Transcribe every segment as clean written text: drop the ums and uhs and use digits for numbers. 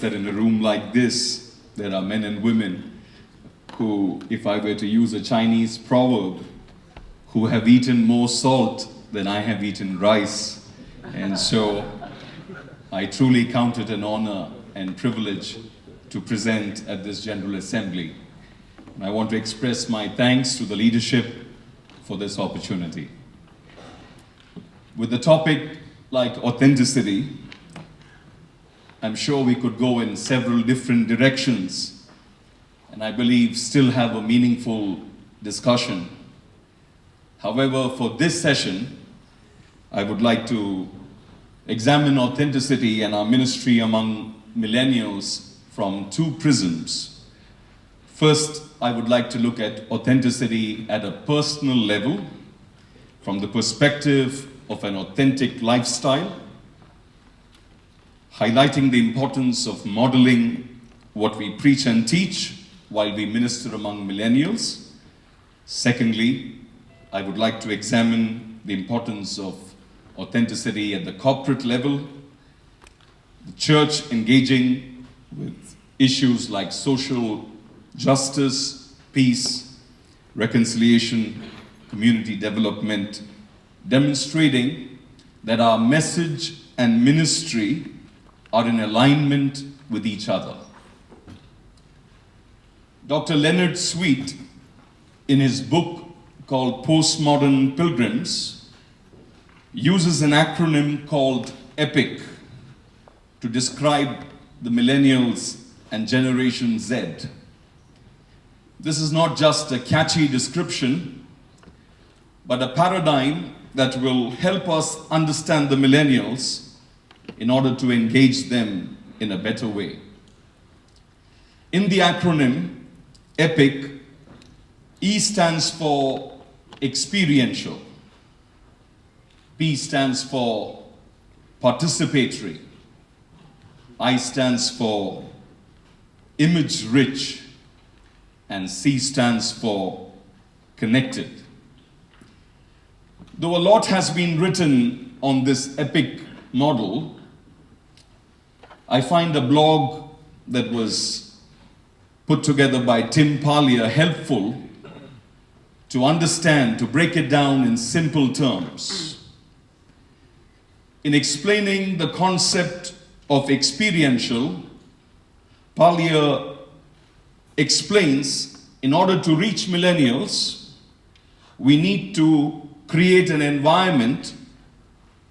that in a room like this, there are men and women who, if I were to use a Chinese proverb, who have eaten more salt than I have eaten rice. And so I truly count it an honor and privilege to present at this General Assembly. And I want to express my thanks to the leadership for this opportunity. With a topic like authenticity, I'm sure we could go in several different directions, and I believe still have a meaningful discussion. However, for this session, I would like to examine authenticity and our ministry among millennials from two prisms. First, I would like to look at authenticity at a personal level, from the perspective of an authentic lifestyle, highlighting the importance of modeling what we preach and teach while we minister among millennials. Secondly, I would like to examine the importance of authenticity at the corporate level, the church engaging with issues like social justice, peace, reconciliation, community development, demonstrating that our message and ministry are in alignment with each other. Dr. Leonard Sweet, in his book called Postmodern Pilgrims, uses an acronym called EPIC to describe the millennials and Generation Z. This is not just a catchy description, but a paradigm that will help us understand the millennials in order to engage them in a better way. In the acronym EPIC, E stands for experiential, P stands for participatory, I stands for image-rich, and C stands for connected. Though a lot has been written on this EPIC model, I find a blog that was put together by Tim Parlier helpful to understand, to break it down in simple terms. In explaining the concept of experiential, Parlier explains, in order to reach millennials, we need to create an environment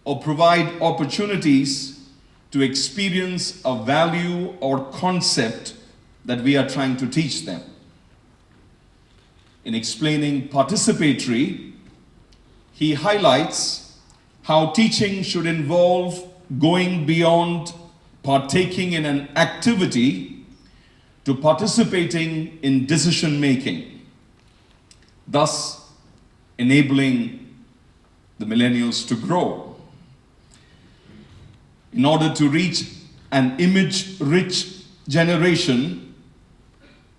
or provide opportunities to experience a value or concept that we are trying to teach them. In explaining participatory, he highlights how teaching should involve going beyond partaking in an activity to participating in decision making, thus enabling the millennials to grow. In order to reach an image-rich generation,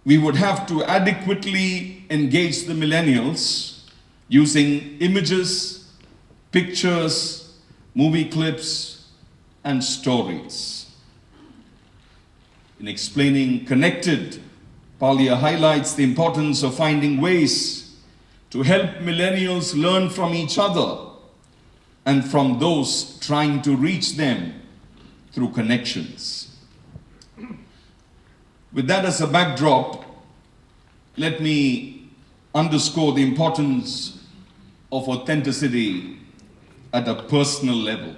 we would have to adequately engage the millennials using images, pictures, movie clips, and stories. In explaining connected, Parlier highlights the importance of finding ways to help millennials learn from each other and from those trying to reach them through connections. With that as a backdrop, let me underscore the importance of authenticity at a personal level.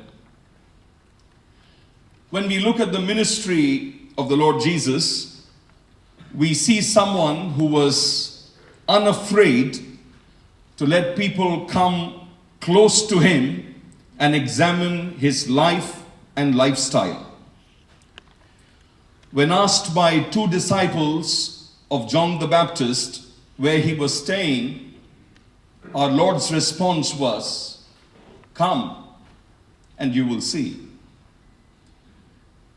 When we look at the ministry of the Lord Jesus, we see someone who was unafraid to let people come close to him and examine his life and lifestyle. When asked by two disciples of John the Baptist where he was staying, our Lord's response was, "Come and you will see."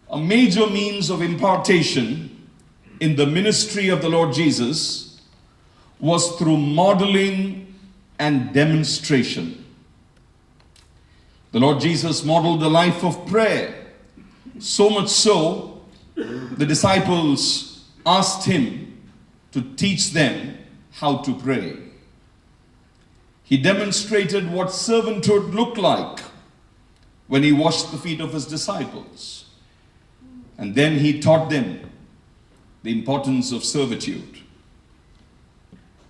A major means of impartation in the ministry of the Lord Jesus was through modeling and demonstration. The Lord Jesus modeled a life of prayer, so much so the disciples asked him to teach them how to pray. He demonstrated what servanthood looked like when he washed the feet of his disciples. And then he taught them the importance of servitude.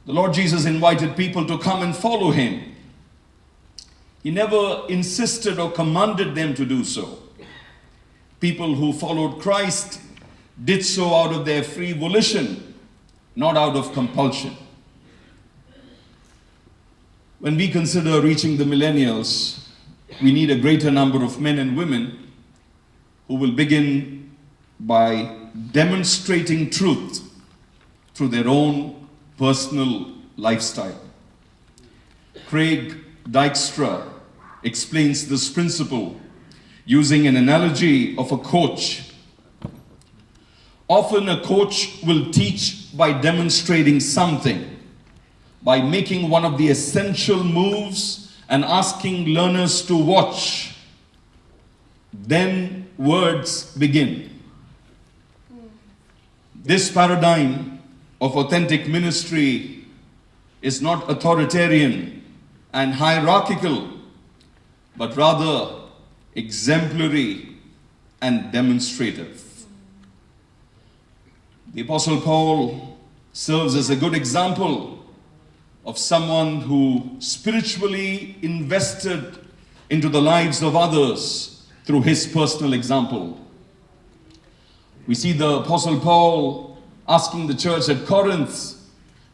The Lord Jesus invited people to come and follow him. He never insisted or commanded them to do so. People who followed Christ did so out of their free volition, not out of compulsion. When we consider reaching the millennials, we need a greater number of men and women who will begin by demonstrating truth through their own personal lifestyle. Craig Dykstra explains this principle using an analogy of a coach. Often a coach will teach by demonstrating something, by making one of the essential moves and asking learners to watch. Then words begin. This paradigm of authentic ministry is not authoritarian and hierarchical, but rather exemplary and demonstrative. The Apostle Paul serves as a good example of someone who spiritually invested into the lives of others through his personal example. We see the Apostle Paul asking the church at Corinth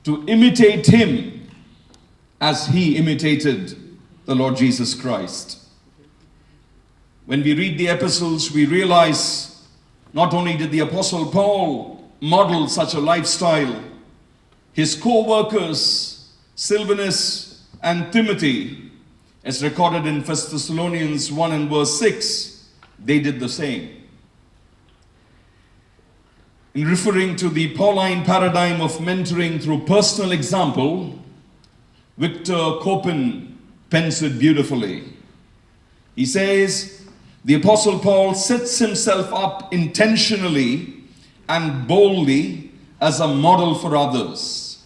to imitate him as he imitated the Lord Jesus Christ. When we read the epistles, we realize not only did the Apostle Paul model such a lifestyle, his co-workers, Silvanus and Timothy, as recorded in 1 Thessalonians 1 and verse 6, they did the same. In referring to the Pauline paradigm of mentoring through personal example, Victor Copen pens it beautifully. He says, the Apostle Paul sets himself up intentionally and boldly as a model for others.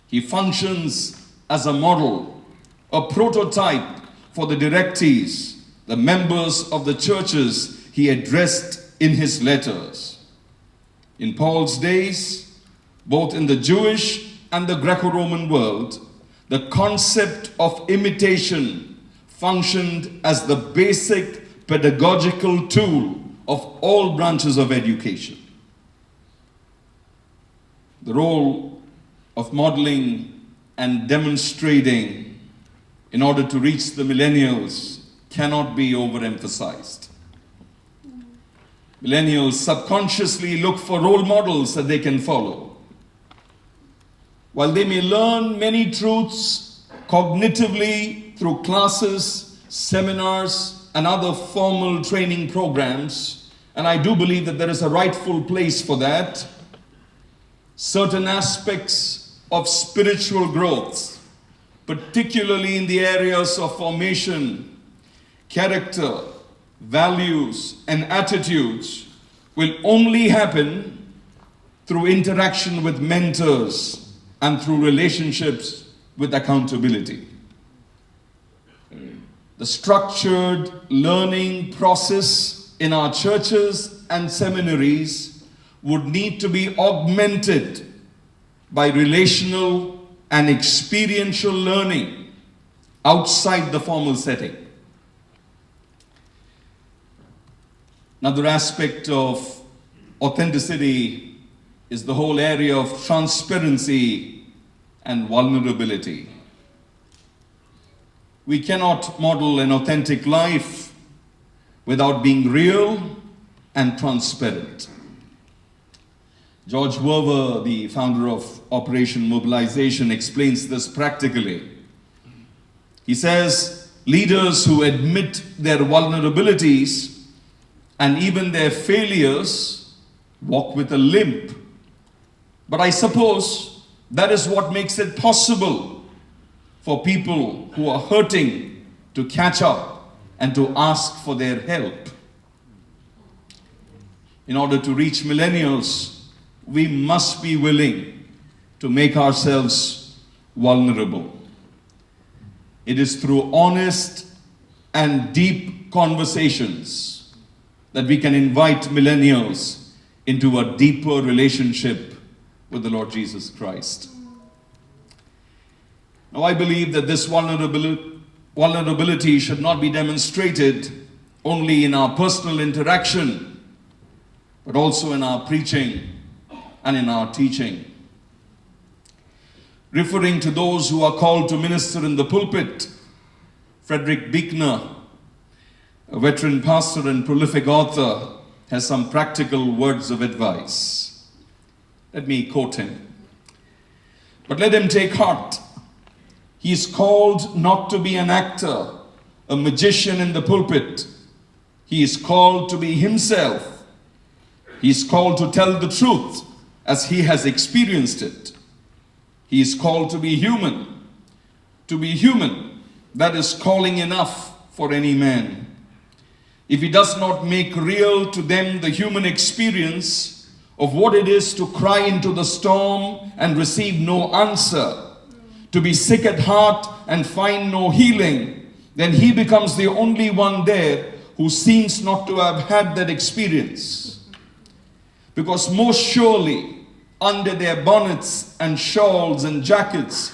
He functions as a model, a prototype for the directees, the members of the churches he addressed in his letters. In Paul's days, both in the Jewish and the Greco-Roman world, the concept of imitation functioned as the basic pedagogical tool of all branches of education. The role of modeling and demonstrating in order to reach the millennials cannot be overemphasized. Millennials subconsciously look for role models that they can follow. While they may learn many truths cognitively through classes, seminars, and other formal training programs, and I do believe that there is a rightful place for that, certain aspects of spiritual growth, particularly in the areas of formation, character, values, and attitudes, will only happen through interaction with mentors and through relationships with accountability. The structured learning process in our churches and seminaries would need to be augmented by relational and experiential learning outside the formal setting. Another aspect of authenticity is the whole area of transparency and vulnerability. We cannot model an authentic life without being real and transparent. George Werver, the founder of Operation Mobilization, explains this practically. He says, leaders who admit their vulnerabilities and even their failures walk with a limp. But I suppose that is what makes it possible for people who are hurting to catch up and to ask for their help. In order to reach millennials, we must be willing to make ourselves vulnerable. It is through honest and deep conversations that we can invite millennials into a deeper relationship with the Lord Jesus Christ. Now, I believe that this vulnerability should not be demonstrated only in our personal interaction, but also in our preaching and in our teaching. Referring to those who are called to minister in the pulpit, Frederick Buechner, a veteran pastor and prolific author, has some practical words of advice. Let me quote him. "But let him take heart. He is called not to be an actor, a magician in the pulpit. He is called to be himself. He is called to tell the truth as he has experienced it. He is called to be human. To be human, that is calling enough for any man. If he does not make real to them the human experience of what it is to cry into the storm and receive no answer, to be sick at heart and find no healing, then he becomes the only one there who seems not to have had that experience. Because most surely, under their bonnets and shawls and jackets,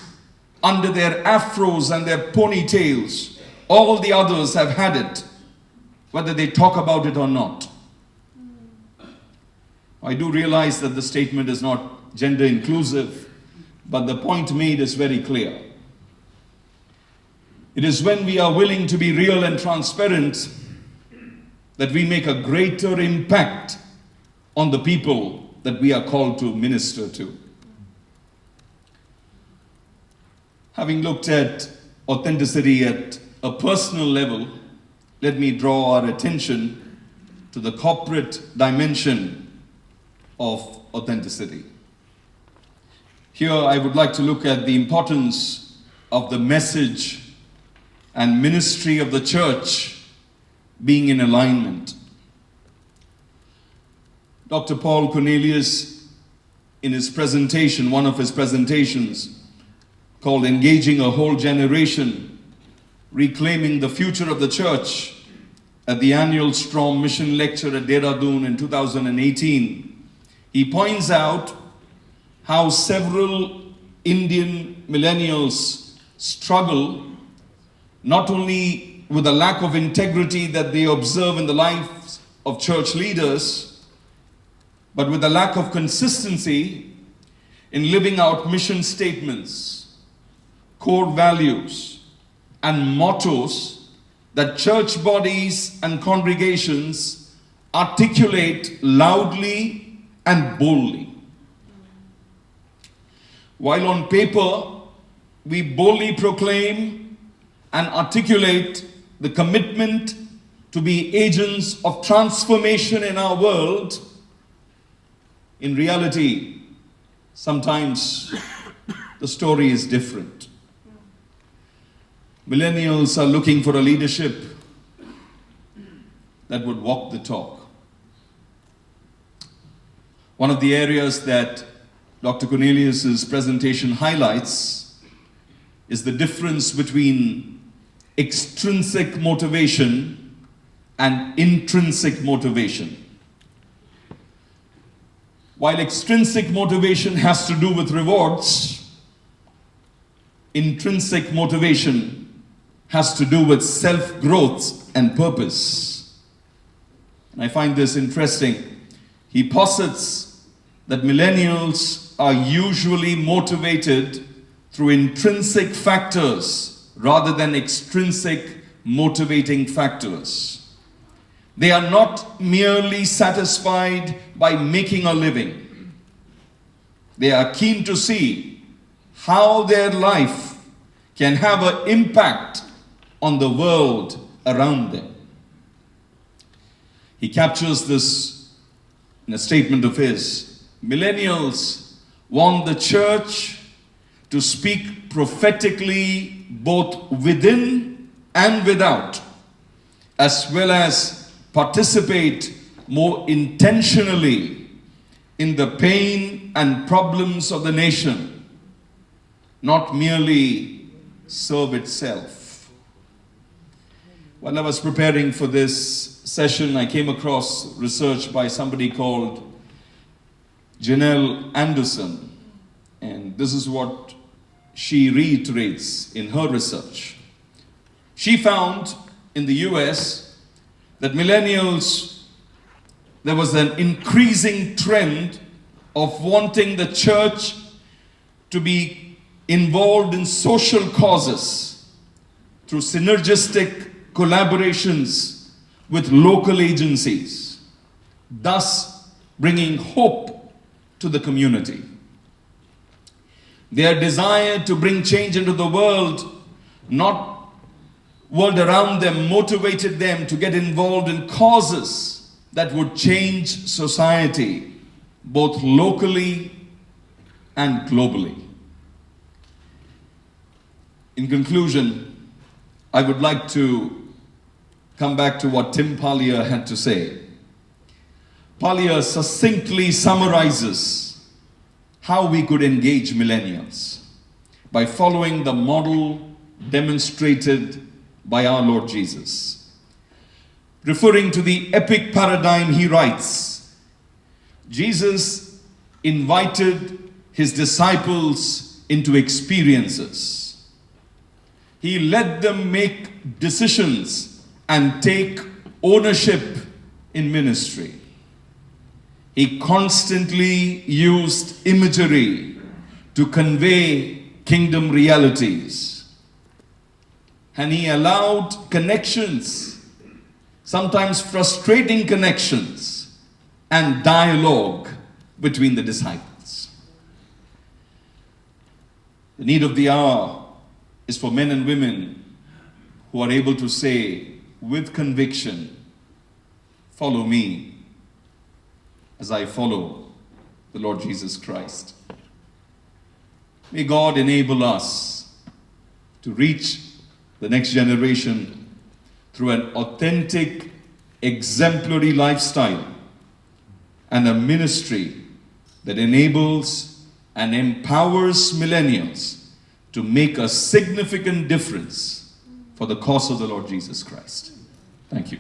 under their afros and their ponytails, all the others have had it, whether they talk about it or not." I do realize that the statement is not gender inclusive, but the point made is very clear. It is when we are willing to be real and transparent that we make a greater impact on the people that we are called to minister to. Having looked at authenticity at a personal level, let me draw our attention to the corporate dimension of authenticity. Here I would like to look at the importance of the message and ministry of the church being in alignment. Dr. Paul Cornelius, in his presentation, one of his presentations, called Engaging a Whole Generation, Reclaiming the Future of the Church, at the annual Storm Mission Lecture at Dehradun in 2018, he points out how several Indian millennials struggle not only with the lack of integrity that they observe in the lives of church leaders, but with a lack of consistency in living out mission statements, core values, and mottos that church bodies and congregations articulate loudly and boldly. While on paper, we boldly proclaim and articulate the commitment to be agents of transformation in our world, in reality, sometimes the story is different. Millennials are looking for a leadership that would walk the talk. One of the areas that Dr. Cornelius' presentation highlights is the difference between extrinsic motivation and intrinsic motivation. While extrinsic motivation has to do with rewards, intrinsic motivation has to do with self-growth and purpose. And I find this interesting. He posits that millennials are usually motivated through intrinsic factors rather than extrinsic motivating factors. They are not merely satisfied by making a living. They are keen to see how their life can have an impact on the world around them. He captures this in a statement of his. Millennials want the church to speak prophetically both within and without, as well as participate more intentionally in the pain and problems of the nation, not merely serve itself. While I was preparing for this session, I came across research by somebody called Janelle Anderson, and this is what she reiterates in her research. She found in the US that millennials, there was an increasing trend of wanting the church to be involved in social causes through synergistic collaborations with local agencies, thus bringing hope to the community. Their desire to bring change into the world around them, motivated them to get involved in causes that would change society, both locally and globally. In conclusion, I would like to come back to what Tim Pallier had to say. Pallier succinctly summarizes how we could engage millennials by following the model demonstrated by our Lord Jesus. Referring to the epic paradigm, he writes, Jesus invited his disciples into experiences. He let them make decisions and take ownership in ministry. He constantly used imagery to convey kingdom realities. And he allowed connections, sometimes frustrating connections, and dialogue between the disciples. The need of the hour is for men and women who are able to say with conviction, "Follow me as I follow the Lord Jesus Christ." May God enable us to reach the next generation through an authentic, exemplary lifestyle and a ministry that enables and empowers millennials to make a significant difference for the cause of the Lord Jesus Christ. Thank you.